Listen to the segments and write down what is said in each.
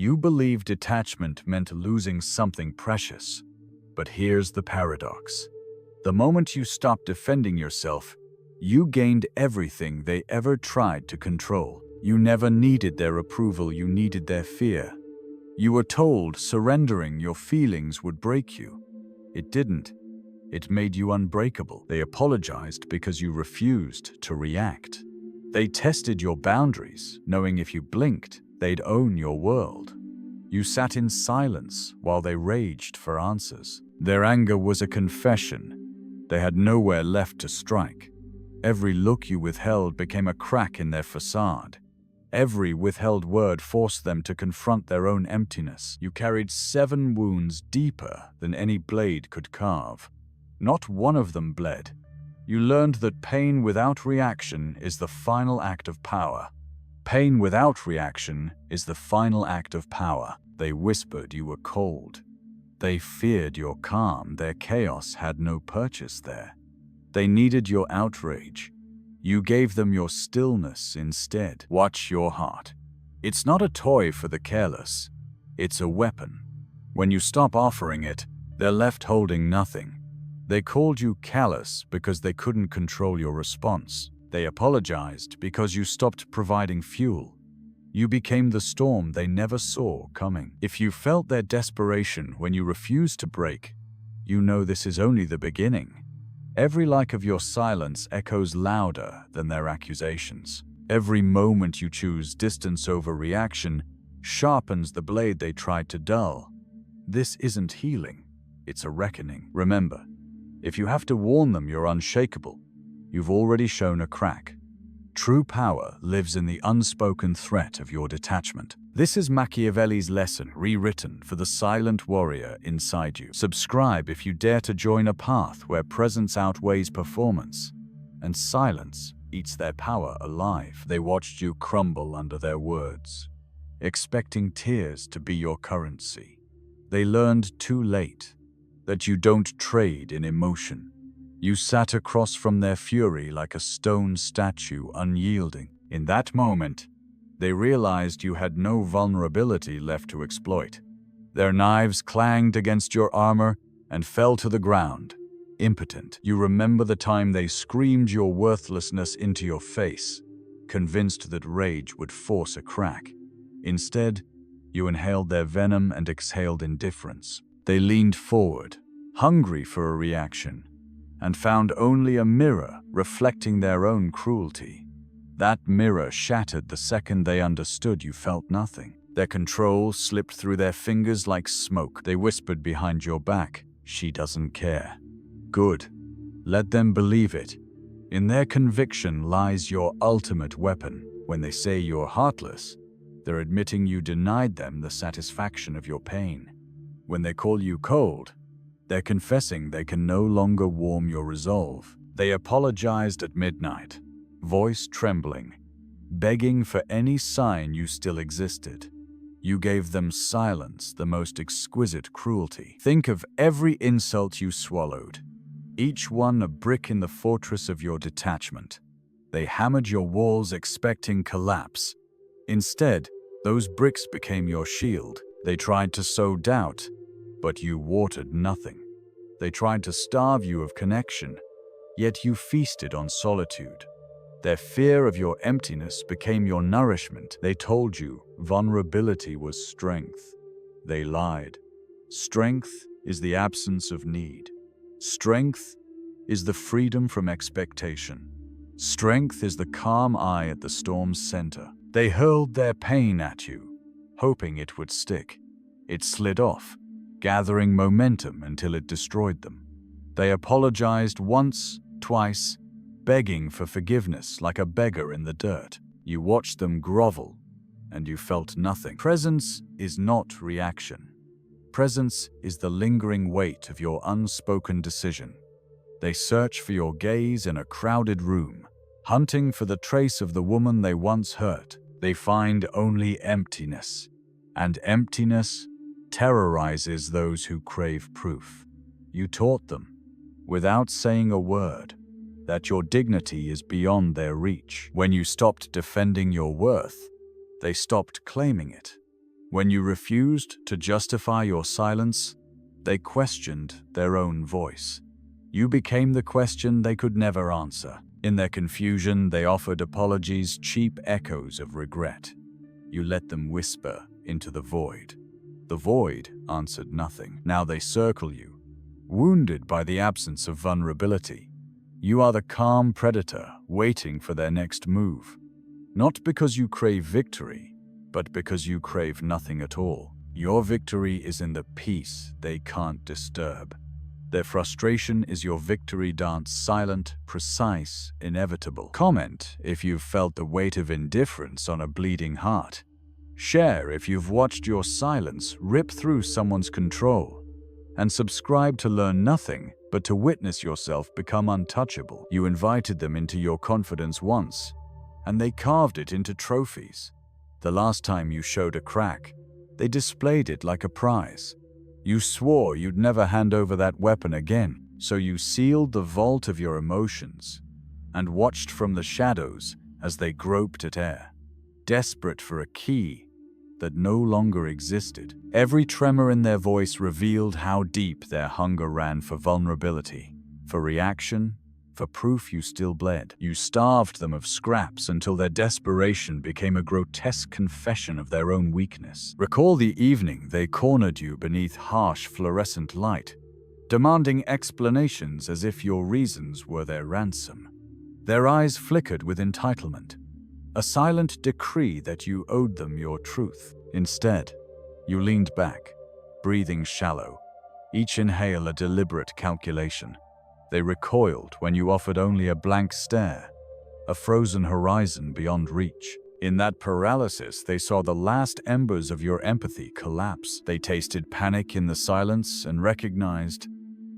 You believed detachment meant losing something precious. But here's the paradox. The moment you stopped defending yourself, you gained everything they ever tried to control. You never needed their approval, you needed their fear. You were told surrendering your feelings would break you. It didn't. It made you unbreakable. They apologized because you refused to react. They tested your boundaries, knowing if you blinked, they'd own your world. You sat in silence while they raged for answers. Their anger was a confession. They had nowhere left to strike. Every look you withheld became a crack in their facade. Every withheld word forced them to confront their own emptiness. You carried 7 wounds deeper than any blade could carve. Not one of them bled. You learned that pain without reaction is the final act of power. Pain without reaction is the final act of power. They whispered you were cold. They feared your calm. Their chaos had no purchase there. They needed your outrage. You gave them your stillness instead. Watch your heart. It's not a toy for the careless. It's a weapon. When you stop offering it, they're left holding nothing. They called you callous because they couldn't control your response. They apologized because you stopped providing fuel. You became the storm they never saw coming. If you felt their desperation when you refused to break, you know this is only the beginning. Every like of your silence echoes louder than their accusations. Every moment you choose distance over reaction sharpens the blade they tried to dull. This isn't healing, it's a reckoning. Remember, if you have to warn them you're unshakable, you've already shown a crack. True power lives in the unspoken threat of your detachment. This is Machiavelli's lesson rewritten for the silent warrior inside you. Subscribe if you dare to join a path where presence outweighs performance, and silence eats their power alive. They watched you crumble under their words, expecting tears to be your currency. They learned too late that you don't trade in emotion. You sat across from their fury like a stone statue, unyielding. In that moment, they realized you had no vulnerability left to exploit. Their knives clanged against your armor and fell to the ground, impotent. You remember the time they screamed your worthlessness into your face, convinced that rage would force a crack. Instead, you inhaled their venom and exhaled indifference. They leaned forward, hungry for a reaction, and found only a mirror reflecting their own cruelty. That mirror shattered the second they understood you felt nothing. Their control slipped through their fingers like smoke. They whispered behind your back, "She doesn't care." Good. Let them believe it. In their conviction lies your ultimate weapon. When they say you're heartless, they're admitting you denied them the satisfaction of your pain. When they call you cold, they're confessing they can no longer warm your resolve. They apologized at midnight, voice trembling, begging for any sign you still existed. You gave them silence, the most exquisite cruelty. Think of every insult you swallowed, each one a brick in the fortress of your detachment. They hammered your walls expecting collapse. Instead, those bricks became your shield. They tried to sow doubt, but you watered nothing. They tried to starve you of connection, yet you feasted on solitude. Their fear of your emptiness became your nourishment. They told you vulnerability was strength. They lied. Strength is the absence of need. Strength is the freedom from expectation. Strength is the calm eye at the storm's center. They hurled their pain at you, hoping it would stick. It slid off, gathering momentum until it destroyed them. They apologized once, twice, begging for forgiveness like a beggar in the dirt. You watched them grovel, and you felt nothing. Presence is not reaction. Presence is the lingering weight of your unspoken decision. They search for your gaze in a crowded room, hunting for the trace of the woman they once hurt. They find only emptiness, and emptiness terrorizes those who crave proof. You taught them, without saying a word, that your dignity is beyond their reach. When you stopped defending your worth, they stopped claiming it. When you refused to justify your silence, they questioned their own voice. You became the question they could never answer. In their confusion, they offered apologies, cheap echoes of regret. You let them whisper into the void. The void answered nothing. Now they circle you, wounded by the absence of vulnerability. You are the calm predator waiting for their next move. Not because you crave victory, but because you crave nothing at all. Your victory is in the peace they can't disturb. Their frustration is your victory dance, silent, precise, inevitable. Comment if you've felt the weight of indifference on a bleeding heart. Share if you've watched your silence rip through someone's control. And subscribe to learn nothing but to witness yourself become untouchable. You invited them into your confidence once, and they carved it into trophies. The last time you showed a crack, they displayed it like a prize. You swore you'd never hand over that weapon again, so you sealed the vault of your emotions and watched from the shadows as they groped at air, desperate for a key that no longer existed. Every tremor in their voice revealed how deep their hunger ran for vulnerability, for reaction, for proof you still bled. You starved them of scraps until their desperation became a grotesque confession of their own weakness. Recall the evening they cornered you beneath harsh fluorescent light, demanding explanations as if your reasons were their ransom. Their eyes flickered with entitlement, a silent decree that you owed them your truth. Instead, you leaned back, breathing shallow, each inhale a deliberate calculation. They recoiled when you offered only a blank stare, a frozen horizon beyond reach. In that paralysis, they saw the last embers of your empathy collapse. They tasted panic in the silence and recognized,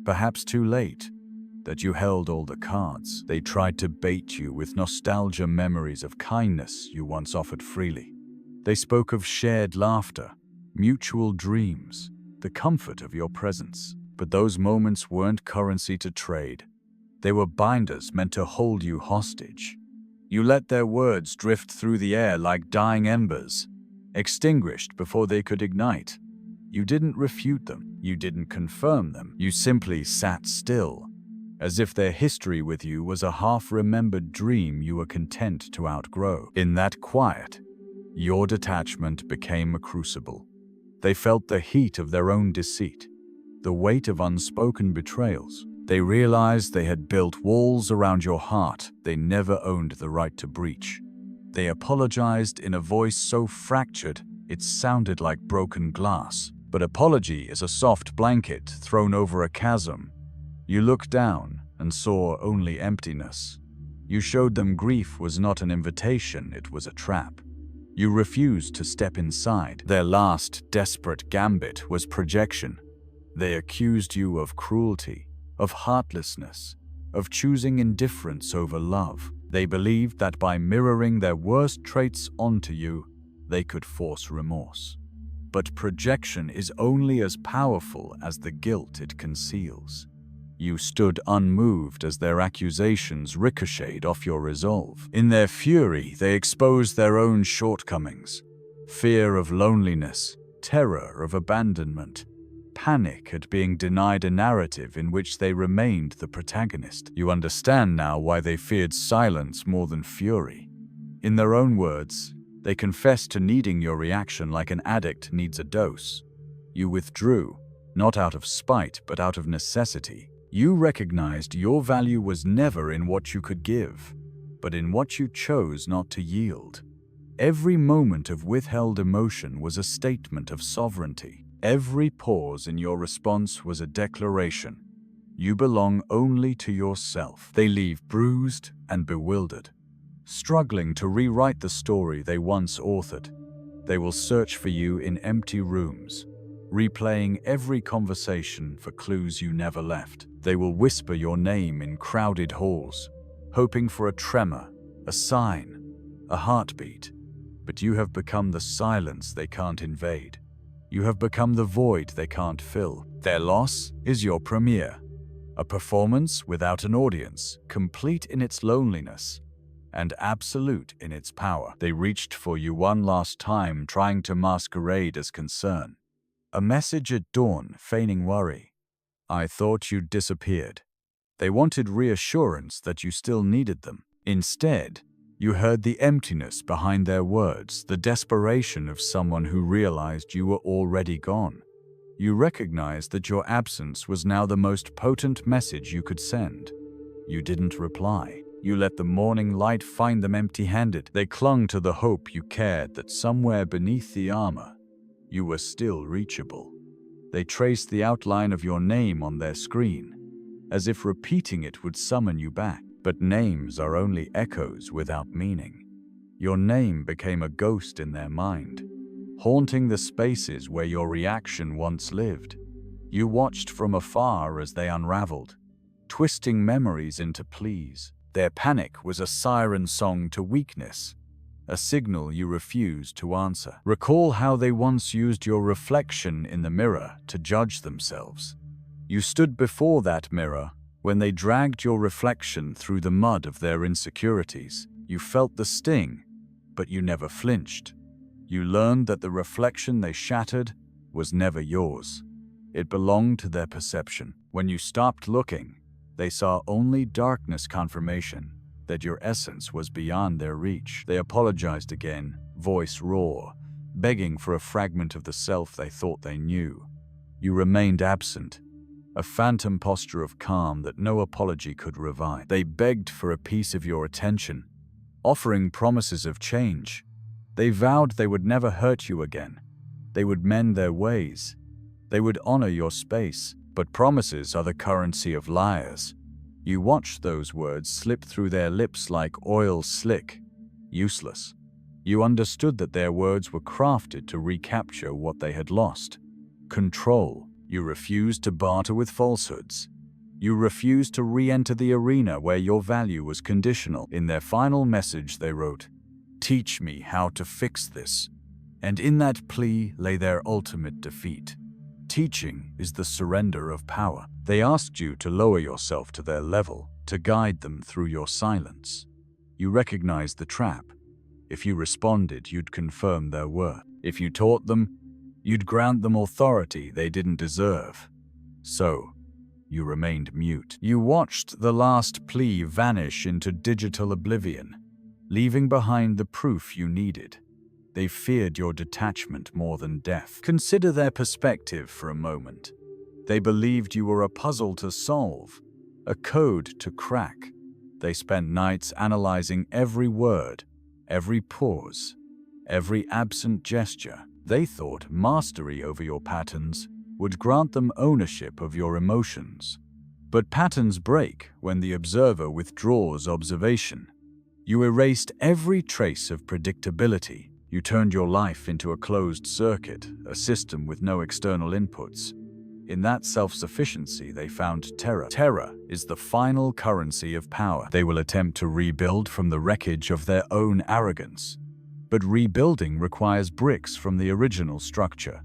perhaps too late, that you held all the cards. They tried to bait you with nostalgia memories of kindness you once offered freely. They spoke of shared laughter, mutual dreams, the comfort of your presence. But those moments weren't currency to trade. They were binders meant to hold you hostage. You let their words drift through the air like dying embers, extinguished before they could ignite. You didn't refute them. You didn't confirm them. You simply sat still, as if their history with you was a half-remembered dream you were content to outgrow. In that quiet, your detachment became a crucible. They felt the heat of their own deceit, the weight of unspoken betrayals. They realized they had built walls around your heart they never owned the right to breach. They apologized in a voice so fractured it sounded like broken glass. But apology is a soft blanket thrown over a chasm. You looked down and saw only emptiness. You showed them grief was not an invitation, it was a trap. You refused to step inside. Their last desperate gambit was projection. They accused you of cruelty, of heartlessness, of choosing indifference over love. They believed that by mirroring their worst traits onto you, they could force remorse. But projection is only as powerful as the guilt it conceals. You stood unmoved as their accusations ricocheted off your resolve. In their fury, they exposed their own shortcomings: fear of loneliness, terror of abandonment, panic at being denied a narrative in which they remained the protagonist. You understand now why they feared silence more than fury. In their own words, they confessed to needing your reaction like an addict needs a dose. You withdrew, not out of spite, but out of necessity. You recognized your value was never in what you could give, but in what you chose not to yield. Every moment of withheld emotion was a statement of sovereignty. Every pause in your response was a declaration. You belong only to yourself. They leave bruised and bewildered, struggling to rewrite the story they once authored. They will search for you in empty rooms, replaying every conversation for clues you never left. They will whisper your name in crowded halls, hoping for a tremor, a sign, a heartbeat. But you have become the silence they can't invade. You have become the void they can't fill. Their loss is your premiere, a performance without an audience, complete in its loneliness. and absolute in its power. They reached for you one last time, trying to masquerade as concern. A message at dawn, feigning worry. "I thought you'd disappeared." They wanted reassurance that you still needed them. Instead, you heard the emptiness behind their words, the desperation of someone who realized you were already gone. You recognized that your absence was now the most potent message you could send. You didn't reply. You let the morning light find them empty-handed. They clung to the hope you cared that somewhere beneath the armor, you were still reachable. They traced the outline of your name on their screen, as if repeating it would summon you back. But names are only echoes without meaning. Your name became a ghost in their mind, haunting the spaces where your reaction once lived. You watched from afar as they unraveled, twisting memories into pleas. Their panic was a siren song to weakness, a signal you refused to answer. Recall how they once used your reflection in the mirror to judge themselves. You stood before that mirror when they dragged your reflection through the mud of their insecurities. You felt the sting, but you never flinched. You learned that the reflection they shattered was never yours. It belonged to their perception. When you stopped looking, they saw only darkness, confirmation that your essence was beyond their reach. They apologized again, voice raw, begging for a fragment of the self they thought they knew. You remained absent, a phantom posture of calm that no apology could revive. They begged for a piece of your attention, offering promises of change. They vowed they would never hurt you again. They would mend their ways. They would honor your space. But promises are the currency of liars. You watched those words slip through their lips like oil slick, useless. You understood that their words were crafted to recapture what they had lost. Control. You refused to barter with falsehoods. You refused to re-enter the arena where your value was conditional. In their final message they wrote, "Teach me how to fix this." And in that plea lay their ultimate defeat. Teaching is the surrender of power. They asked you to lower yourself to their level, to guide them through your silence. You recognized the trap. If you responded, you'd confirm their worth. If you taught them, you'd grant them authority they didn't deserve. So, you remained mute. You watched the last plea vanish into digital oblivion, leaving behind the proof you needed. They feared your detachment more than death. Consider their perspective for a moment. They believed you were a puzzle to solve, a code to crack. They spent nights analyzing every word, every pause, every absent gesture. They thought mastery over your patterns would grant them ownership of your emotions. But patterns break when the observer withdraws observation. You erased every trace of predictability. You turned your life into a closed circuit, a system with no external inputs. In that self-sufficiency, they found terror. Terror is the final currency of power. They will attempt to rebuild from the wreckage of their own arrogance. But rebuilding requires bricks from the original structure.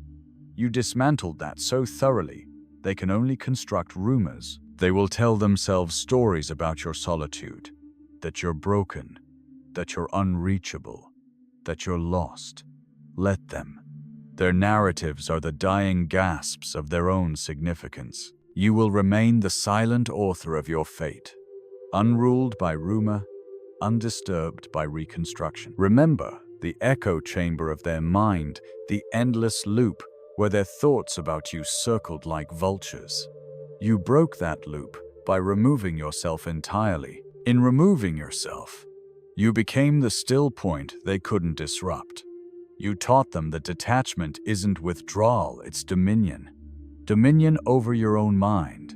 You dismantled that so thoroughly, they can only construct rumors. They will tell themselves stories about your solitude, that you're broken, that you're unreachable, that you're lost. Let them. Their narratives are the dying gasps of their own significance. You will remain the silent author of your fate, unruled by rumor, undisturbed by reconstruction. Remember the echo chamber of their mind, the endless loop where their thoughts about you circled like vultures. You broke that loop by removing yourself entirely. In removing yourself, you became the still point they couldn't disrupt. You taught them that detachment isn't withdrawal, it's dominion. Dominion over your own mind.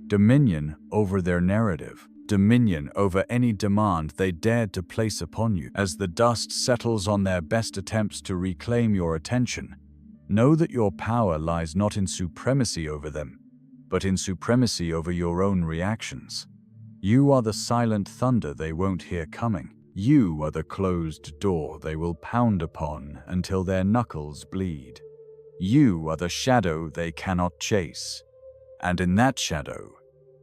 Dominion over their narrative. Dominion over any demand they dared to place upon you. As the dust settles on their best attempts to reclaim your attention, know that your power lies not in supremacy over them, but in supremacy over your own reactions. You are the silent thunder they won't hear coming. You are the closed door they will pound upon until their knuckles bleed. You are the shadow they cannot chase. And in that shadow,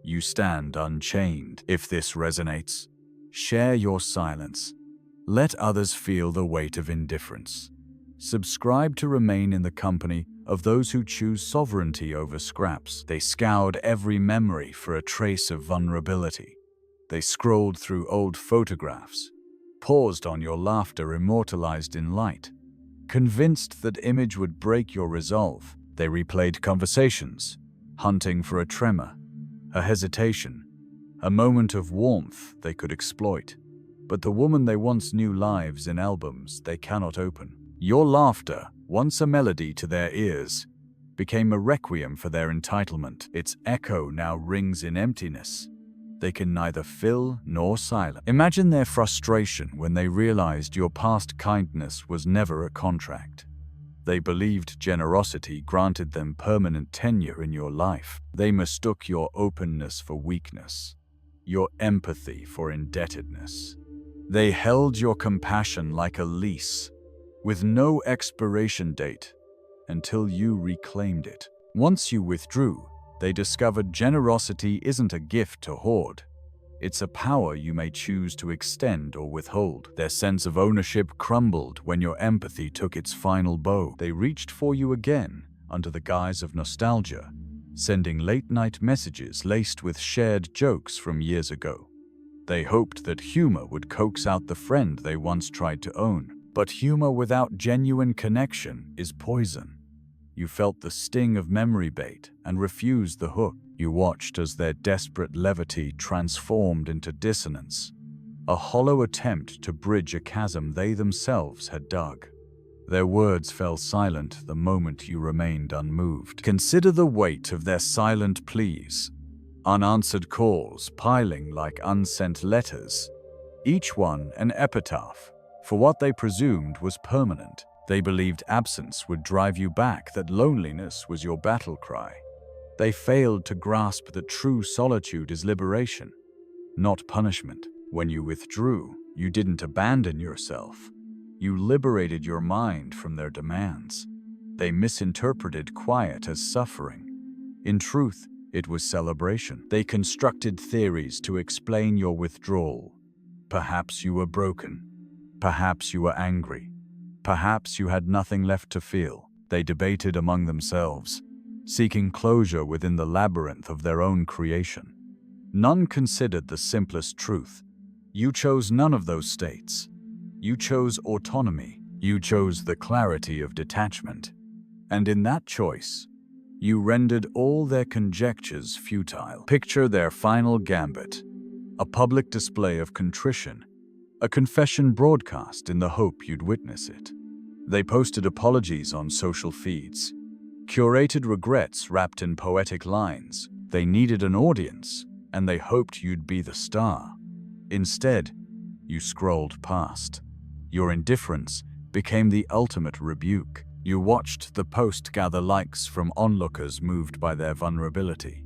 you stand unchained. If this resonates, Share your silence. Let others feel the weight of indifference. Subscribe to remain in the company of those who choose sovereignty over scraps. They scoured every memory for a trace of vulnerability. They scrolled through old photographs, paused on your laughter immortalized in light. Convinced that image would break your resolve, they replayed conversations, hunting for a tremor, a hesitation, a moment of warmth they could exploit. But the woman they once knew lives in albums they cannot open. Your laughter, once a melody to their ears, became a requiem for their entitlement. Its echo now rings in emptiness. They can neither fill nor silence. Imagine their frustration when they realized your past kindness was never a contract. They believed generosity granted them permanent tenure in your life. They mistook your openness for weakness, your empathy for indebtedness. They held your compassion like a lease, with no expiration date, until you reclaimed it. Once you withdrew, they discovered generosity isn't a gift to hoard. It's a power you may choose to extend or withhold. Their sense of ownership crumbled when your empathy took its final bow. They reached for you again under the guise of nostalgia, sending late-night messages laced with shared jokes from years ago. They hoped that humor would coax out the friend they once tried to own. But humor without genuine connection is poison. You felt the sting of memory bait and refused the hook. You watched as their desperate levity transformed into dissonance, a hollow attempt to bridge a chasm they themselves had dug. Their words fell silent the moment you remained unmoved. Consider the weight of their silent pleas, unanswered calls piling like unsent letters, each one an epitaph for what they presumed was permanent. They believed absence would drive you back, that loneliness was your battle cry. They failed to grasp that true solitude is liberation, not punishment. When you withdrew, you didn't abandon yourself. You liberated your mind from their demands. They misinterpreted quiet as suffering. In truth, it was celebration. They constructed theories to explain your withdrawal. Perhaps you were broken. Perhaps you were angry. Perhaps you had nothing left to feel. They debated among themselves, seeking closure within the labyrinth of their own creation. None considered the simplest truth. You chose none of those states. You chose autonomy. You chose the clarity of detachment. And in that choice, you rendered all their conjectures futile. Picture their final gambit, a public display of contrition, a confession broadcast in the hope you'd witness it. They posted apologies on social feeds, curated regrets wrapped in poetic lines. They needed an audience, and they hoped you'd be the star. Instead, you scrolled past. Your indifference became the ultimate rebuke. You watched the post gather likes from onlookers moved by their vulnerability.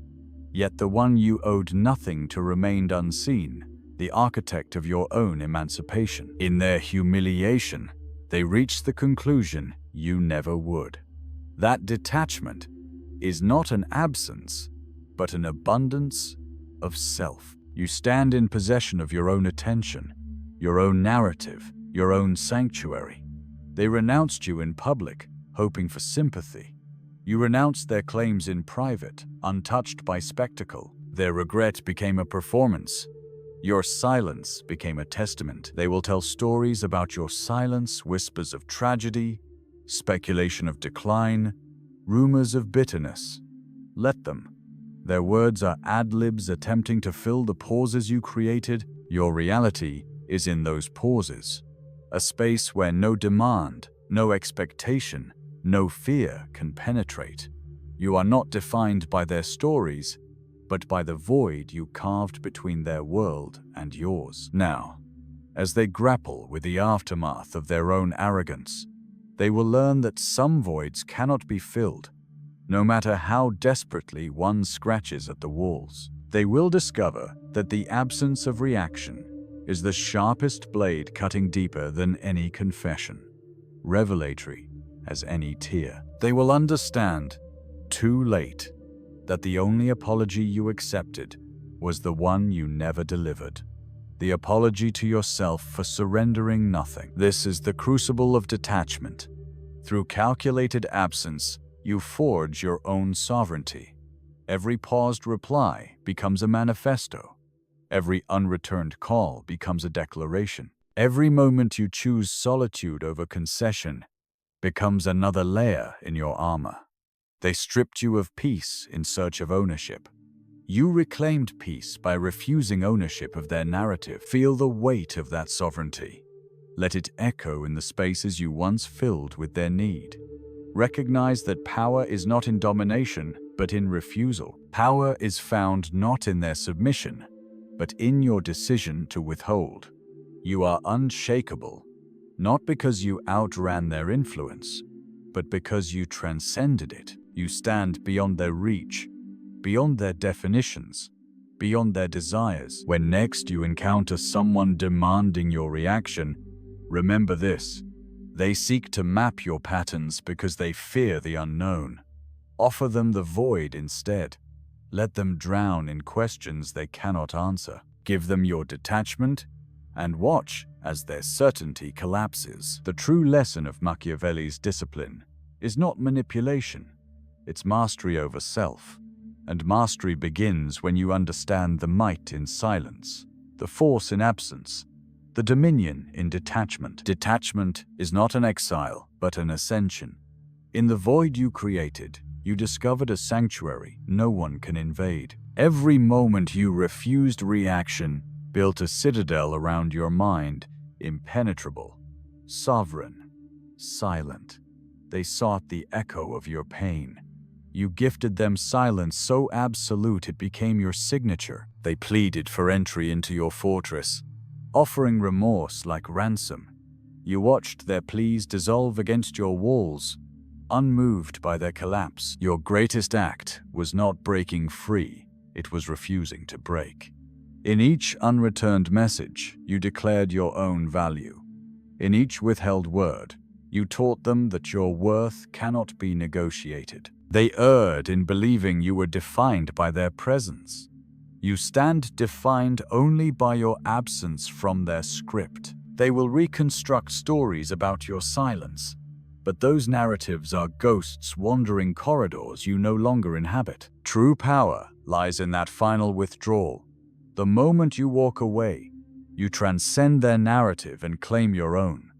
Yet the one you owed nothing to remained unseen, the architect of your own emancipation. In their humiliation, they reached the conclusion you never would. That detachment is not an absence, but an abundance of self. You stand in possession of your own attention, your own narrative, your own sanctuary. They renounced you in public, hoping for sympathy. You renounced their claims in private, untouched by spectacle. Their regret became a performance. Your silence became a testament. They will tell stories about your silence, whispers of tragedy, speculation of decline, rumors of bitterness. Let them. Their words are ad-libs attempting to fill the pauses you created. Your reality is in those pauses, a space where no demand, no expectation, no fear can penetrate. You are not defined by their stories, but by the void you carved between their world and yours. Now, as they grapple with the aftermath of their own arrogance, they will learn that some voids cannot be filled, no matter how desperately one scratches at the walls. They will discover that the absence of reaction is the sharpest blade cutting deeper than any confession, revelatory as any tear. They will understand, too late, that the only apology you accepted was the one you never delivered. the apology to yourself for surrendering nothing. This is the crucible of detachment. Through calculated absence, you forge your own sovereignty. Every paused reply becomes a manifesto. Every unreturned call becomes a declaration. Every moment you choose solitude over concession becomes another layer in your armor. They stripped you of peace in search of ownership. You reclaimed peace by refusing ownership of their narrative. Feel the weight of that sovereignty. Let it echo in the spaces you once filled with their need. Recognize that power is not in domination, but in refusal. Power is found not in their submission, but in your decision to withhold. You are unshakable, not because you outran their influence, but because you transcended it. You stand beyond their reach, beyond their definitions, beyond their desires. When next you encounter someone demanding your reaction, remember this: they seek to map your patterns because they fear the unknown. Offer them the void instead. Let them drown in questions they cannot answer. Give them your detachment and watch as their certainty collapses. The true lesson of Machiavelli's discipline is not manipulation, it's mastery over self. And mastery begins when you understand the might in silence, the force in absence, the dominion in detachment. Detachment is not an exile, but an ascension. In the void you created, you discovered a sanctuary no one can invade. Every moment you refused reaction built a citadel around your mind, impenetrable, sovereign, silent. They sought the echo of your pain. You gifted them silence so absolute it became your signature. They pleaded for entry into your fortress, offering remorse like ransom. You watched their pleas dissolve against your walls, unmoved by their collapse. Your greatest act was not breaking free, it was refusing to break. In each unreturned message, you declared your own value. In each withheld word, you taught them that your worth cannot be negotiated. They erred in believing you were defined by their presence. You stand defined only by your absence from their script. They will reconstruct stories about your silence, but those narratives are ghosts wandering corridors you no longer inhabit. True power lies in that final withdrawal. The moment you walk away, you transcend their narrative and claim your own.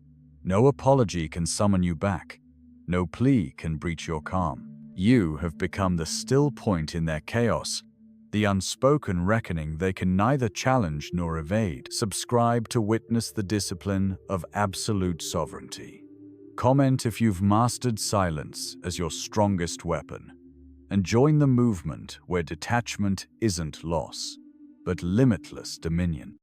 No apology can summon you back. No plea can breach your calm. You have become the still point in their chaos, the unspoken reckoning they can neither challenge nor evade. Subscribe to witness the discipline of absolute sovereignty. Comment if you've mastered silence as your strongest weapon. And join the movement where detachment isn't loss, but limitless dominion.